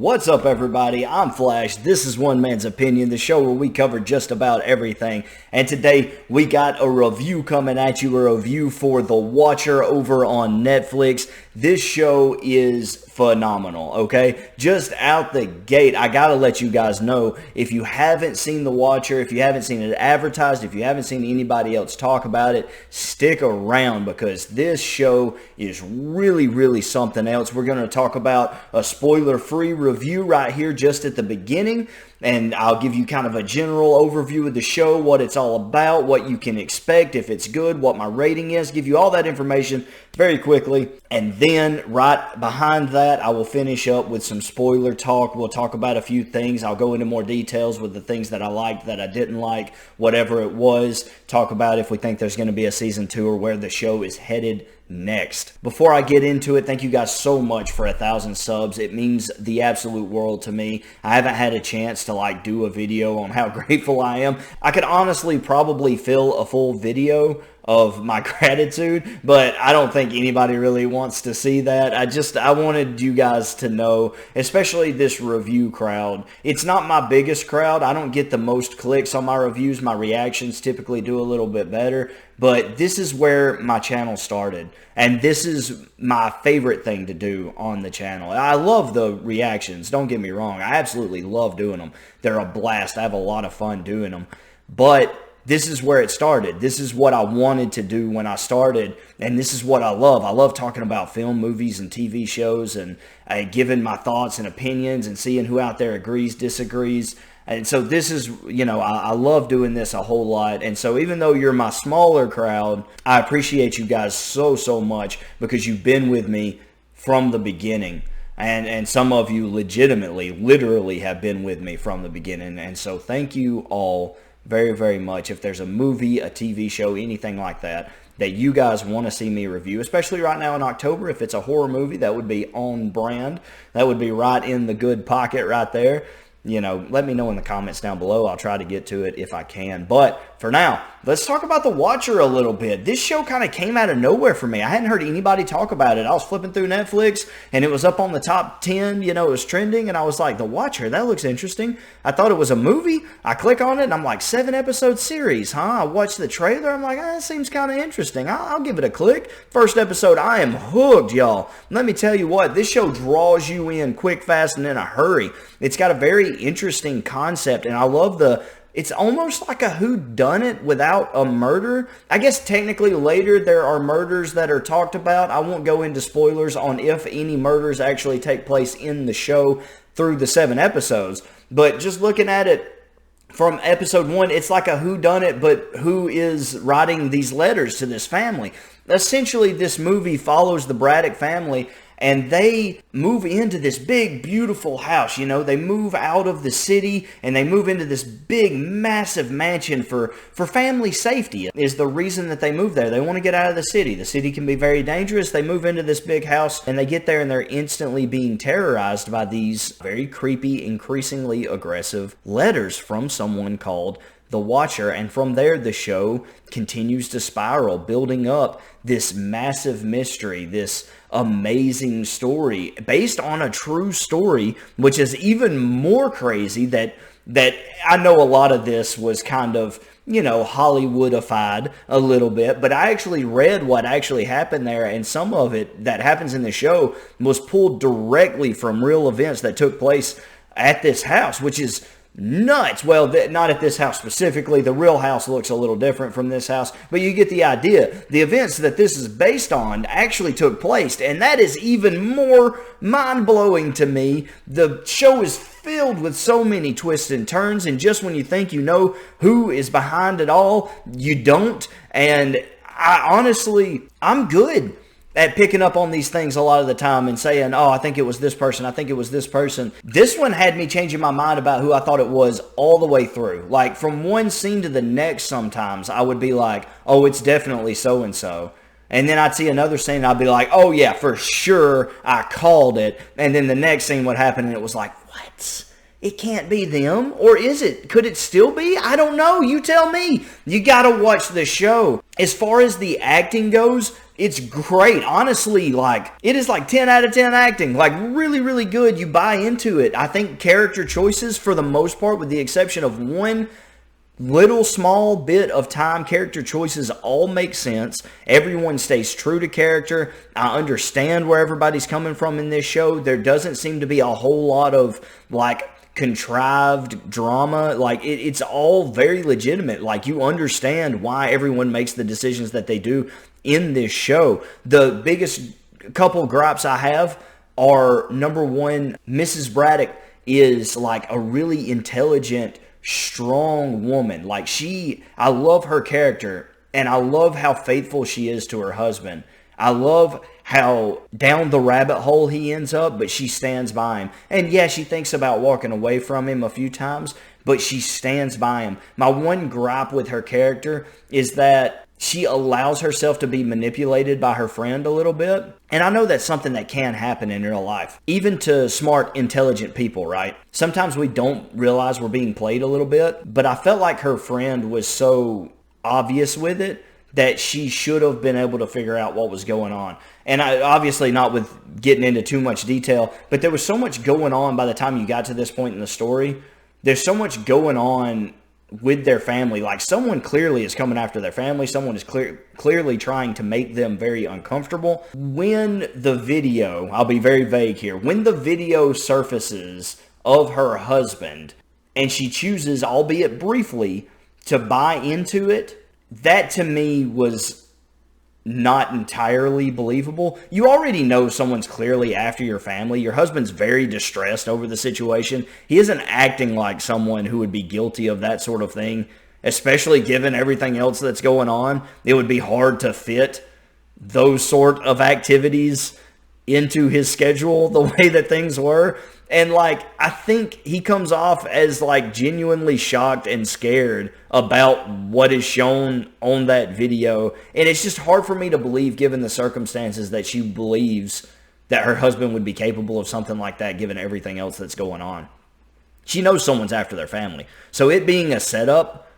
What's up, everybody? I'm Flash. This is One Man's Opinion, the show where we cover just about everything. And today we got a review coming at you, a review for The Watcher over on Netflix. This show is phenomenal, okay? Just out the gate, I gotta let you guys know, if you haven't seen The Watcher, if you haven't seen it advertised, if you haven't seen anybody else talk about it, stick around because this show is really something else. We're gonna talk about a spoiler-free review right here just at the beginning, and I'll give you kind of a general overview of the show, what it's all about, what you can expect, if it's good, what my rating is, give you all that information very quickly. And then right behind that, I will finish up with some spoiler talk. We'll talk about a few things. I'll go into more details with the things that I liked, that I didn't like, whatever it was. Talk about if we think there's going to be a season 2 or where the show is headed next. Before I get into it, thank you guys so much for 1,000 subs. It means the absolute world to me. I haven't had a chance to do a video on how grateful I am. I could honestly probably fill a full video of my gratitude, but I don't think anybody really wants to see that. I wanted you guys to know, especially this review crowd. It's not my biggest crowd. I don't get the most clicks on my reviews. My reactions typically do a little bit better, but this is where my channel started, and this is my favorite thing to do on the channel. I love the reactions, don't get me wrong. I absolutely love doing them. They're a blast. I have a lot of fun doing them, but this is where it started. This is what I wanted to do when I started, and this is what I love. I love talking about film, movies, and TV shows, and giving my thoughts and opinions and seeing who out there agrees, disagrees. And so this is, I love doing this a whole lot. And so even though you're my smaller crowd, I appreciate you guys so much because you've been with me from the beginning. And some of you literally have been with me from the beginning. And so thank you all very much. If there's a movie, a TV show, anything like that you guys want to see me review, especially right now in October, if it's a horror movie, that would be on brand. That would be right in the good pocket right there. Let me know in the comments down below. I'll try to get to it if I can. But for now, let's talk about The Watcher a little bit. This show kind of came out of nowhere for me. I hadn't heard anybody talk about it. I was flipping through Netflix, and it was up on the top 10. It was trending, and I was like, The Watcher, that looks interesting. I thought it was a movie. I click on it, and I'm like, 7-episode series, huh? I watched the trailer. I'm like, that seems kind of interesting. I'll give it a click. First episode, I am hooked, y'all. Let me tell you what, this show draws you in quick, fast, and in a hurry. It's got a very interesting concept, and I love it's almost like a whodunit without a murder. I guess technically later there are murders that are talked about. I won't go into spoilers on if any murders actually take place in the show through the 7 episodes, but just looking at it from episode 1, it's like a whodunit, but who is writing these letters to this family? Essentially, this movie follows the Braddock family, and they move into this big, beautiful house. They move out of the city, and they move into this big, massive mansion for family safety is the reason that they move there. They want to get out of the city. The city can be very dangerous. They move into this big house, and they get there, and they're instantly being terrorized by these very creepy, increasingly aggressive letters from someone called The Watcher. And from there, the show continues to spiral, building up this massive mystery, this amazing story based on a true story, which is even more crazy that I know a lot of this was kind of, Hollywoodified a little bit, but I actually read what actually happened there, and some of it that happens in the show was pulled directly from real events that took place at this house, which is nuts. Well, not at this house specifically. The real house looks a little different from this house, but you get the idea. The events that this is based on actually took place, and that is even more mind-blowing to me. The show is filled with so many twists and turns, and just when you think you know who is behind it all, you don't. And I'm good at picking up on these things a lot of the time and saying, oh, I think it was this person. I think it was this person. This one had me changing my mind about who I thought it was all the way through. Like from one scene to the next, sometimes I would be like, oh, it's definitely so-and-so. And then I'd see another scene and I'd be like, oh yeah, for sure, I called it. And then the next scene would happen and it was like, what? it can't be them. Or is it? Could it still be? I don't know. You tell me. You got to watch the show. As far as the acting goes, it's great. Honestly, like, it is like 10 out of 10 acting. Like, really, really good. You buy into it. I think character choices, for the most part, with the exception of one little small bit of time, character choices all make sense. Everyone stays true to character. I understand where everybody's coming from in this show. There doesn't seem to be a whole lot of, like, contrived drama. Like, it's all very legitimate. Like, you understand why everyone makes the decisions that they do in this show. The biggest couple gripes I have are, number one, Mrs. Braddock is like a really intelligent, strong woman. Like, I love her character, and I love how faithful she is to her husband. I love how down the rabbit hole he ends up, but she stands by him. And yeah, she thinks about walking away from him a few times, but she stands by him. My one gripe with her character is that she allows herself to be manipulated by her friend a little bit. And I know that's something that can happen in real life, even to smart, intelligent people, right? Sometimes we don't realize we're being played a little bit, but I felt like her friend was so obvious with it that she should have been able to figure out what was going on. And obviously not with getting into too much detail, but there was so much going on by the time you got to this point in the story. There's so much going on with their family. Like, someone clearly is coming after their family. Someone is clearly trying to make them very uncomfortable. When the video, I'll be very vague here, when the video surfaces of her husband and she chooses, albeit briefly, to buy into it, that to me was not entirely believable. You already know someone's clearly after your family. Your husband's very distressed over the situation. He isn't acting like someone who would be guilty of that sort of thing, especially given everything else that's going on. It would be hard to fit those sort of activities into his schedule the way that things were. And, like, I think he comes off as, like, genuinely shocked and scared about what is shown on that video. And it's just hard for me to believe, given the circumstances, that she believes that her husband would be capable of something like that, given everything else that's going on. She knows someone's after their family. So it being a setup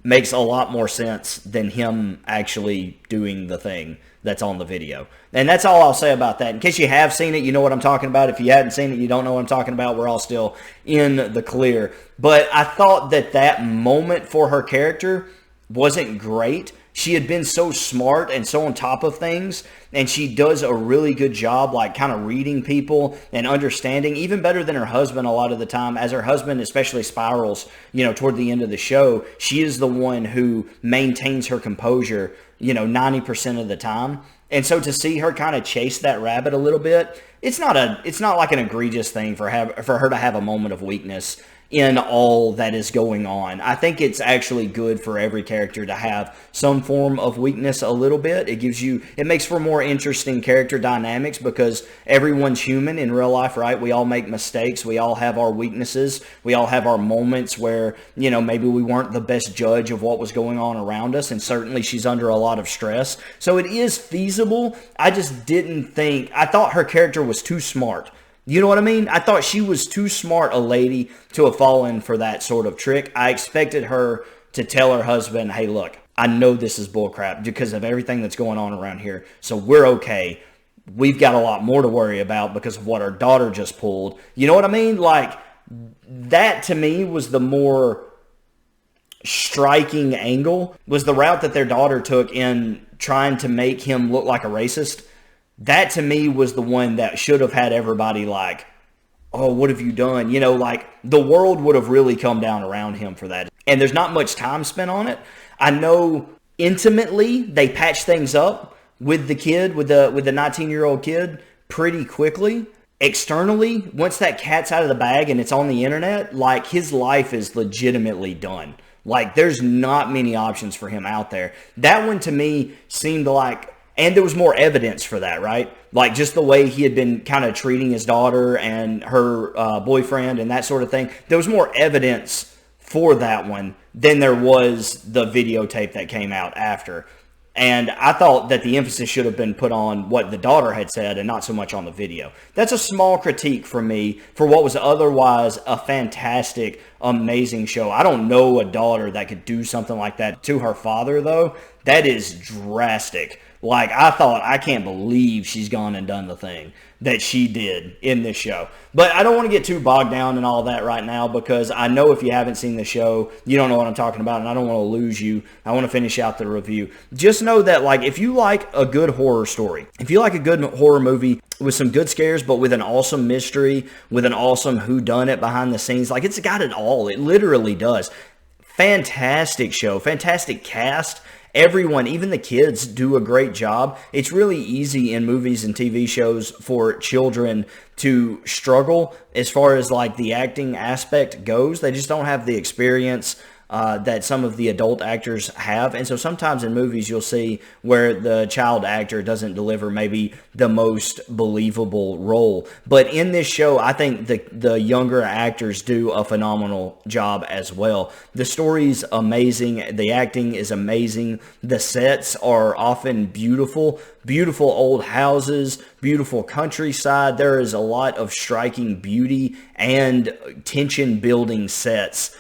makes a lot more sense than him actually doing the thing that's on the video. And that's all I'll say about that. In case you have seen it, you know what I'm talking about. If you hadn't seen it, you don't know what I'm talking about. We're all still in the clear. But I thought that moment for her character wasn't great. She had been so smart and so on top of things, and she does a really good job, like, kind of reading people and understanding, even better than her husband a lot of the time. As her husband especially spirals, toward the end of the show, she is the one who maintains her composure, 90% of the time. And so to see her kind of chase that rabbit a little bit, it's not like an egregious thing for her to have a moment of weakness in all that is going on. I think it's actually good for every character to have some form of weakness a little bit. It makes for more interesting character dynamics because everyone's human in real life, right? We all make mistakes. We all have our weaknesses. We all have our moments where, maybe we weren't the best judge of what was going on around us, and certainly she's under a lot of stress. So it is feasible. I thought her character was too smart. You know what I mean? I thought she was too smart a lady to have fallen for that sort of trick. I expected her to tell her husband, hey, look, I know this is bullcrap because of everything that's going on around here, so we're okay. We've got a lot more to worry about because of what our daughter just pulled. You know what I mean? Like, that to me was the more striking angle, was the route that their daughter took in trying to make him look like a racist. That to me was the one that should have had everybody like, oh, what have you done? Like, the world would have really come down around him for that. And there's not much time spent on it. I know intimately they patch things up with the kid, with the 19-year-old kid, pretty quickly. Externally, once that cat's out of the bag and it's on the internet, like, his life is legitimately done. Like, there's not many options for him out there. That one to me seemed like, and there was more evidence for that, right? Like, just the way he had been kind of treating his daughter and her boyfriend and that sort of thing. There was more evidence for that one than there was the videotape that came out after. And I thought that the emphasis should have been put on what the daughter had said and not so much on the video. That's a small critique from me for what was otherwise a fantastic, amazing show. I don't know a daughter that could do something like that to her father, though. That is drastic. Like, I thought, I can't believe she's gone and done the thing that she did in this show. But I don't want to get too bogged down in all that right now, because I know if you haven't seen the show, you don't know what I'm talking about, and I don't want to lose you. I want to finish out the review. Just know that, like, if you like a good horror story, if you like a good horror movie with some good scares, but with an awesome mystery, with an awesome whodunit behind the scenes, like, it's got it all. It literally does. Fantastic show, fantastic cast. Everyone, even the kids, do a great job. It's really easy in movies and TV shows for children to struggle as far as like the acting aspect goes. They just don't have the experience that some of the adult actors have. And so sometimes in movies you'll see where the child actor doesn't deliver maybe the most believable role. But in this show, I think the younger actors do a phenomenal job as well. The story's amazing. The acting is amazing. The sets are often beautiful. Beautiful old houses, beautiful countryside. There is a lot of striking beauty and tension-building sets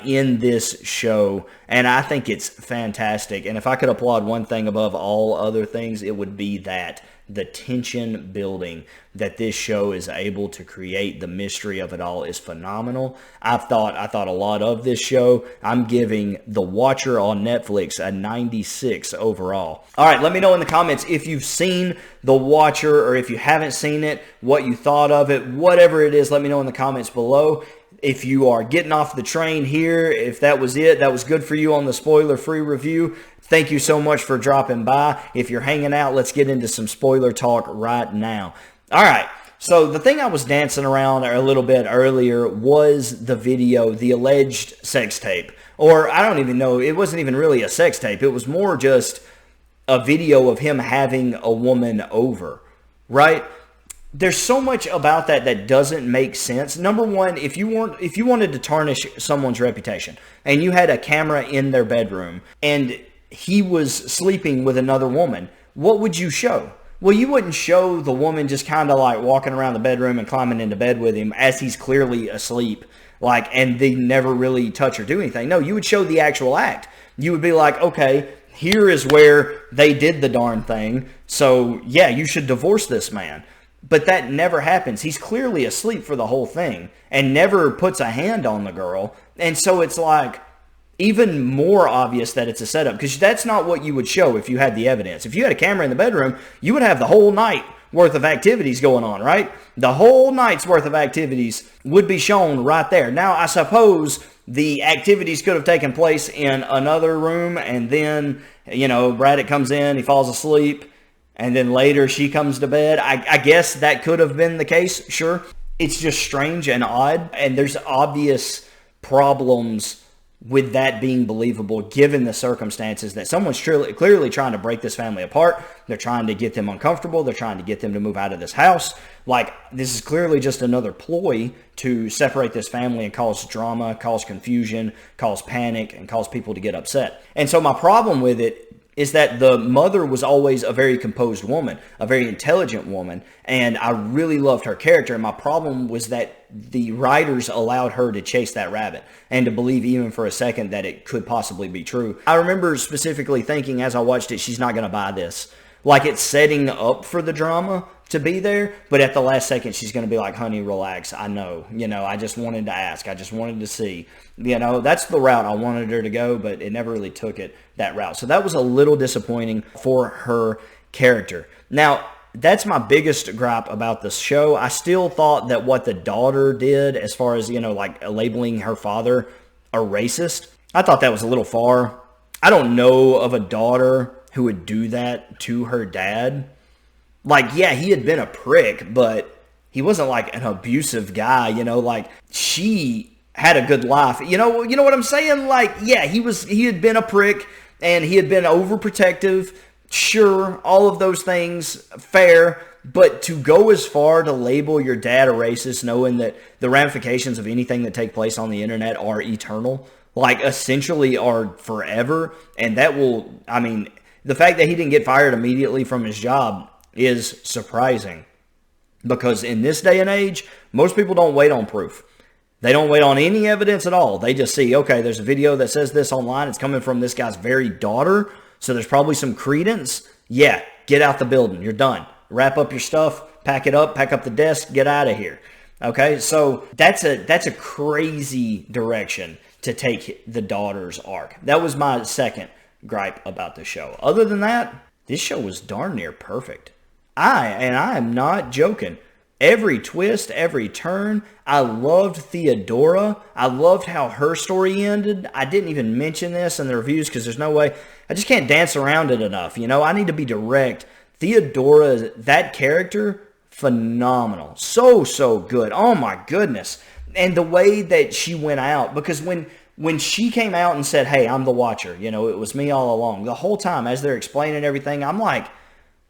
in this show, and I think it's fantastic. And if I could applaud one thing above all other things, it would be that the tension building that this show is able to create. The mystery of it all is phenomenal. I thought a lot of this show. I'm giving The Watcher on Netflix a 96 overall. All right, let me know in the comments if you've seen The Watcher, or if you haven't seen it, what you thought of it. Whatever it is, let me know in the comments below. If you are getting off the train here, if that was it, that was good for you on the spoiler-free review, thank you so much for dropping by. If you're hanging out, let's get into some spoiler talk right now. All right, so the thing I was dancing around a little bit earlier was the video, the alleged sex tape. Or I don't even know, it wasn't even really a sex tape. It was more just a video of him having a woman over, right? There's so much about that doesn't make sense. Number one, if you wanted to tarnish someone's reputation and you had a camera in their bedroom and he was sleeping with another woman, what would you show? Well, you wouldn't show the woman just kind of like walking around the bedroom and climbing into bed with him as he's clearly asleep, like, and they never really touch or do anything. No, you would show the actual act. You would be like, okay, here is where they did the darn thing. So yeah, you should divorce this man. But that never happens. He's clearly asleep for the whole thing and never puts a hand on the girl. And so it's like even more obvious that it's a setup, because that's not what you would show if you had the evidence. If you had a camera in the bedroom, you would have the whole night worth of activities going on, right? The whole night's worth of activities would be shown right there. Now, I suppose the activities could have taken place in another room, and then, you know, Braddock comes in, he falls asleep, and then later she comes to bed. I guess that could have been the case, sure. It's just strange and odd, and there's obvious problems with that being believable given the circumstances that someone's clearly trying to break this family apart. They're trying to get them uncomfortable. They're trying to get them to move out of this house. Like, this is clearly just another ploy to separate this family and cause drama, cause confusion, cause panic, and cause people to get upset. And so my problem with it is that the mother was always a very composed woman, a very intelligent woman, and I really loved her character. And my problem was that the writers allowed her to chase that rabbit and to believe even for a second that it could possibly be true. I remember specifically thinking as I watched it, she's not going to buy this. Like, it's setting up for the drama to be there, but at the last second, she's going to be like, honey, relax. I know, I just wanted to ask. I just wanted to see, that's the route I wanted her to go, but it never really took it that route. So that was a little disappointing for her character. Now, that's my biggest gripe about the show. I still thought that what the daughter did, as far as, like labeling her father a racist, I thought that was a little far. I don't know of a daughter who would do that to her dad. Like, yeah, he had been a prick, but he wasn't like an abusive guy, like she had a good life. You know what I'm saying? Like, yeah, he had been a prick and he had been overprotective. Sure, all of those things, fair, but to go as far to label your dad a racist, knowing that the ramifications of anything that take place on the internet are eternal, like essentially are forever, and that will, The fact that he didn't get fired immediately from his job is surprising, because in this day and age, most people don't wait on proof. They don't wait on any evidence at all. They just see, okay, there's a video that says this online. It's coming from this guy's very daughter, so there's probably some credence. Yeah, get out the building. You're done. Wrap up your stuff, pack it up, pack up the desk, get out of here. Okay, so that's a crazy direction to take the daughter's arc. That was my second gripe about the show. Other than that, this show was darn near perfect. I am not joking. Every twist, every turn. I loved Theodora. I loved how her story ended. I didn't even mention this in the reviews because there's no way. I just can't dance around it enough. You know, I need to be direct. Theodora, that character, phenomenal. So good. Oh my goodness. And the way that she went out, because when she came out and said, hey, I'm the Watcher, you know, it was me all along. The whole time as they're explaining everything, I'm like,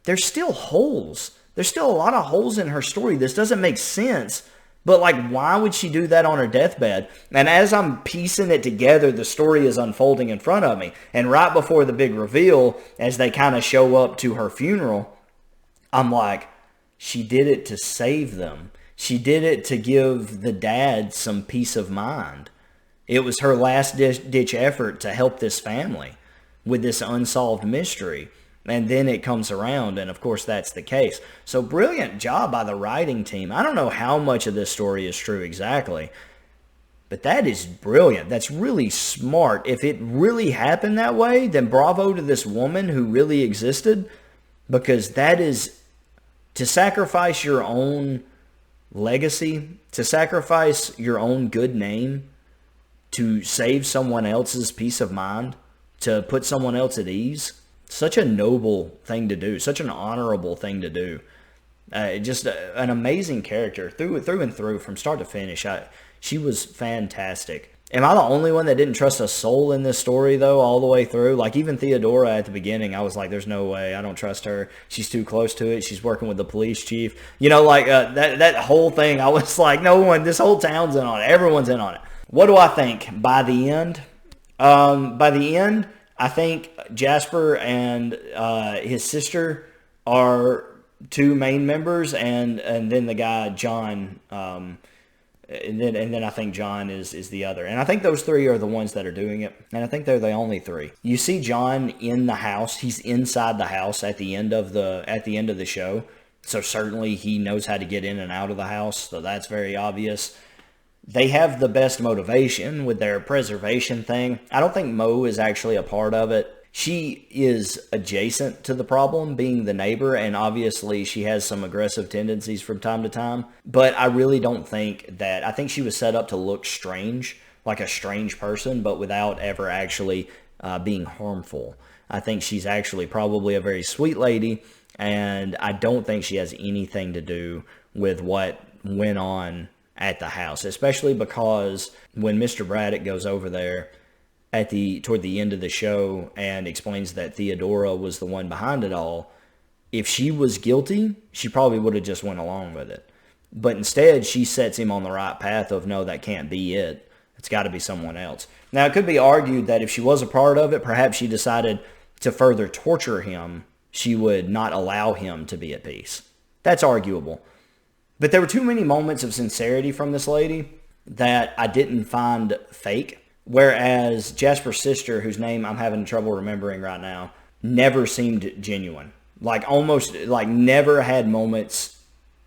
there's still holes. There's still a lot of holes in her story. This doesn't make sense. But, like, why would she do that on her deathbed? And as I'm piecing it together, the story is unfolding in front of me. And right before the big reveal, as they kind of show up to her funeral, I'm like, she did it to save them. She did it to give the dad some peace of mind. It was her last-ditch effort to help this family with this unsolved mystery. And then it comes around, and of course that's the case. So brilliant job by the writing team. I don't know how much of this story is true exactly, but that is brilliant. That's really smart. If it really happened that way, then bravo to this woman who really existed, because that is to sacrifice your own legacy, to sacrifice your own good name, to save someone else's peace of mind, to put someone else at ease. Such a noble thing to do. Such an honorable thing to do. Just an amazing character through and through from start to finish. She was fantastic. Am I the only one that didn't trust a soul in this story, though, all the way through? Like, even Theodora at the beginning, I was like, there's no way. I don't trust her. She's too close to it. She's working with the police chief. You know, like, that whole thing, I was like, no one, this whole town's in on it. Everyone's in on it. What do I think? By the end, I think Jasper and his sister are two main members, and then the guy John, and then I think John is the other. And I think those three are the ones that are doing it, and I think they're the only three. You see John in the house; he's inside the house at the end of the show. So certainly he knows how to get in and out of the house. So that's very obvious. They have the best motivation with their preservation thing. I don't think Mo is actually a part of it. She is adjacent to the problem, being the neighbor, and obviously she has some aggressive tendencies from time to time. But I really don't think that... I think she was set up to look strange, like a strange person, but without ever actually being harmful. I think she's actually probably a very sweet lady, and I don't think she has anything to do with what went on at the house, especially because when Mr. Braddock goes over there toward the end of the show and explains that Theodora was the one behind it all, if she was guilty, she probably would have just went along with it. But instead, she sets him on the right path of, no, that can't be it. It's got to be someone else. Now, it could be argued that if she was a part of it, perhaps she decided to further torture him, she would not allow him to be at peace. That's arguable. But there were too many moments of sincerity from this lady that I didn't find fake. Whereas Jasper's sister, whose name I'm having trouble remembering right now, never seemed genuine. Like never had moments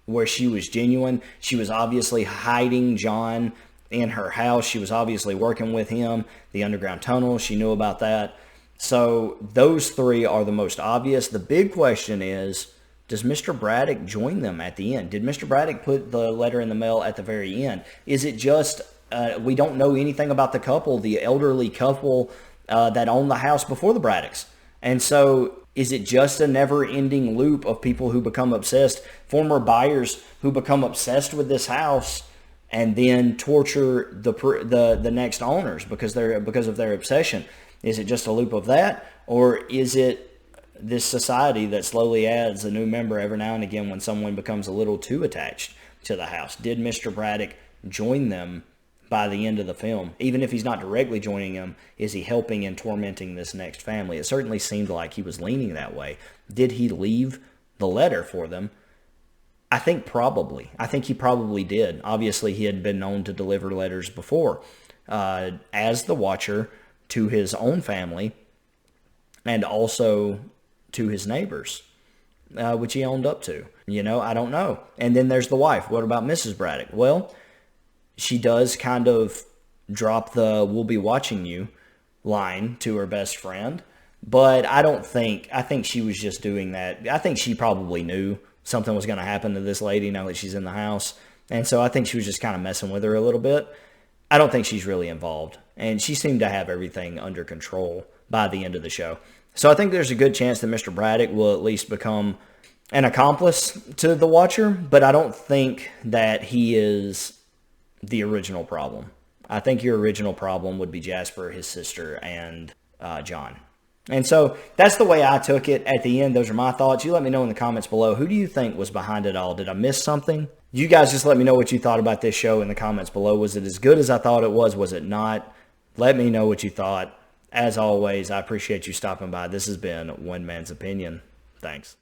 where she was genuine. She was obviously hiding John in her house. She was obviously working with him. The underground tunnel, she knew about that. So those three are the most obvious. The big question is, does Mr. Braddock join them at the end? Did Mr. Braddock put the letter in the mail at the very end? Is it just, we don't know anything about the couple, the elderly couple that owned the house before the Braddocks. And so is it just a never-ending loop of people who become obsessed, former buyers who become obsessed with this house and then torture the next owners because of their obsession? Is it just a loop of that? Or is it this society that slowly adds a new member every now and again when someone becomes a little too attached to the house? Did Mr. Braddock join them by the end of the film? Even if he's not directly joining him, is he helping and tormenting this next family? It certainly seemed like he was leaning that way. Did he leave the letter for them? I think probably. I think he probably did. Obviously, he had been known to deliver letters before as the Watcher to his own family and also to his neighbors, which he owned up to. I don't know. And then there's the wife. What about Mrs. Braddock? Well, she does kind of drop the "we'll be watching you" line to her best friend, but I think she was just doing that. I think she probably knew something was going to happen to this lady now that she's in the house. And so I think she was just kind of messing with her a little bit. I don't think she's really involved. And she seemed to have everything under control by the end of the show. So I think there's a good chance that Mr. Braddock will at least become an accomplice to the Watcher, but I don't think that he is the original problem. I think your original problem would be Jasper, his sister, and John. And so that's the way I took it at the end. Those are my thoughts. You let me know in the comments below. Who do you think was behind it all? Did I miss something? You guys just let me know what you thought about this show in the comments below. Was it as good as I thought it was? Was it not? Let me know what you thought. As always, I appreciate you stopping by. This has been One Man's Opinion. Thanks.